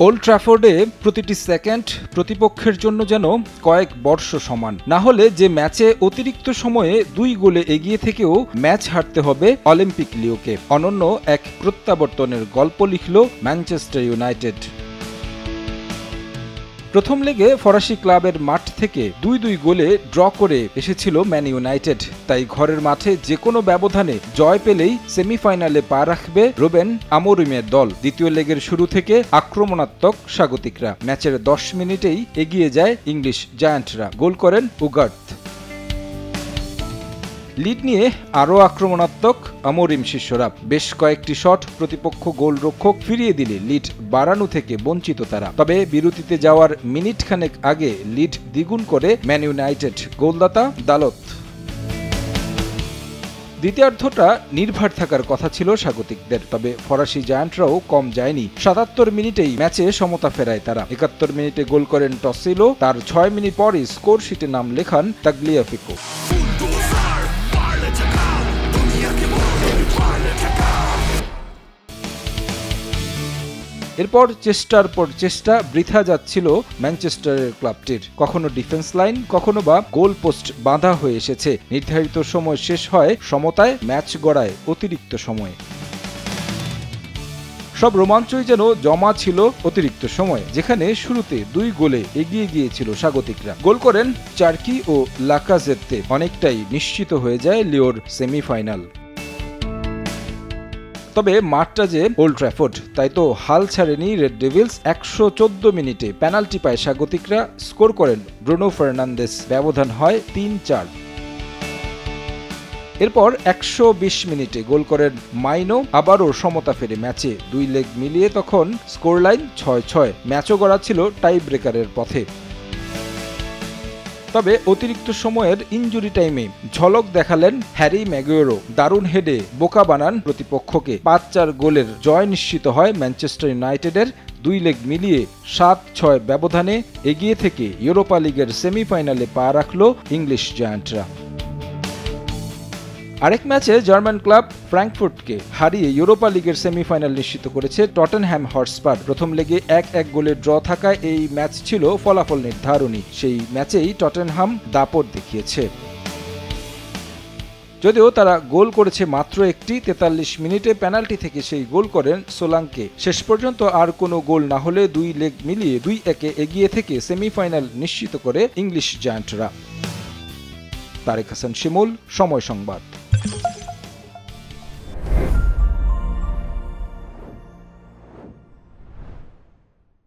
Old ট্র্যাফোর্ডে প্রতিটি second প্রতিপক্ষের জন্য যেন কয়েক বর্ষ সমান। না হলে যে ম্যাচে অতিরিক্ত সময়ে 2 গোলে এগিয়ে থেকেও ম্যাচ হারতে হবে অলিম্পিক লিওকে, অনন্য এক প্রত্যাবর্তনের গল্প লিখল ম্যানচেস্টার ইউনাইটেড। প্রথম লেগে ফরাসি ক্লাবের মাঠ থেকে 2-2 গোলে ড্র করে এসেছিল ম্যান ইউনাইটেড। তাই ঘরের মাঠে যে কোনো ব্যবধানে জয় পেলেই সেমিফাইনালে পা রাখবে রুবেন আমোরিমের দল। দ্বিতীয় লেগের শুরু থেকে আক্রমণাত্মক স্বাগতিকরা। ম্যাচের 10 মিনিটেই এগিয়ে যায় ইংলিশ জায়ান্টরা। গোল করেন উগার্থ। লিড নিয়ে আরও আক্রমণাত্মক আমোরিম শিষ্যরা। বেশ কয়েকটি শট প্রতিপক্ষ গোলরক্ষক ফিরিয়ে দিলে লিড বাড়ানো থেকে বঞ্চিত তারা। তবে বিরতিতে যাওয়ার মিনিট খানেক আগে লিড দ্বিগুণ করে ম্যান ইউনাইটেড গোলদাতা দালত। দ্বিতীয়ার্ধটা নির্ভর থাকার কথা ছিল স্বাগতিকদের, তবে ফরাসি জায়ান্টরাও কম যায়নি। ৭৭ মিনিটেই ম্যাচে সমতা ফেরায় তারা। ৭১ মিনিটে গোল করেন টসিলো। তার 6 মিনিট পরই স্কোর শিটে নাম লেখান তাগলিয়াফিকো। এরপর চেষ্টার পর চেষ্টা বৃথা যাচ্ছিল ম্যানচেস্টারের ক্লাবটির। কখনো ডিফেন্স লাইন, কখনো বা গোল পোস্ট বাঁধা হয়ে এসেছে। নির্ধারিত সময় শেষ হয় সমতায়, ম্যাচ গড়ায় অতিরিক্ত সময়ে। সব রোমাঞ্চই যেন জমা ছিল অতিরিক্ত সময়ে, যেখানে শুরুতে 2 গোলে এগিয়ে গিয়েছিল স্বাগতিকরা। গোল করেন চার্কি ও লাকাজেত্তে। অনেকটাই নিশ্চিত হয়ে যায় লিওর সেমিফাইনাল। তবে মাঠটা যে ওল্ড ট্র্যাফোর্ড, তাই তো হাল ছাড়েনি রেড ডেভিলস। 114 মিনিটে পেনাল্টি পায় স্বাগতিকরা। স্কোর করেন ব্রুনো ফার্নান্দেস। ব্যবধান হয় 3-4। এরপর 120 মিনিটে গোল করেন মাইনো। আবারও সমতা ফেরে ম্যাচে। 2 লেগ মিলিয়ে তখন স্কোর লাইন 6-6। ম্যাচও গড়া ছিল টাই ব্রেকারের পথে। তবে অতিরিক্ত সময়ের ইনজুরি টাইমে ঝলক দেখালেন হ্যারি ম্যাগুয়েরো। দারুণ হেডে বোকা বানান প্রতিপক্ষকে। 5-4 গোলের জয় নিশ্চিত হয় ম্যানচেস্টার ইউনাইটেডের। 2 লেগ মিলিয়ে 7-6 ব্যবধানে এগিয়ে থেকে ইউরোপা লিগের সেমিফাইনালে পা রাখল ইংলিশ জায়ান্টরা। আরেক ম্যাচে জার্মান ক্লাব ফ্র্যাঙ্কফুর্টকে হারিয়ে ইউরোপা লিগের সেমিফাইনাল নিশ্চিত করেছে টটেনহ্যাম হটস্পার। প্রথম লেগে 1-1 গোলে ড্র থাকায় এই ম্যাচ ছিল ফলাফল নির্ধারণী। সেই ম্যাচেই টটেনহ্যাম দাপট দেখিয়েছে। যদিও তারা গোল করেছে মাত্র একটি। 43 মিনিটে পেনাল্টি থেকে সেই গোল করেন সোলাঙ্কে। শেষ পর্যন্ত আর কোনো গোল না হলে 2 লেগ মিলিয়ে 2-1 এগিয়ে থেকে সেমিফাইনাল নিশ্চিত করে ইংলিশ জায়ান্টরা। তারেক হাসান শিমুল, সময় সংবাদ।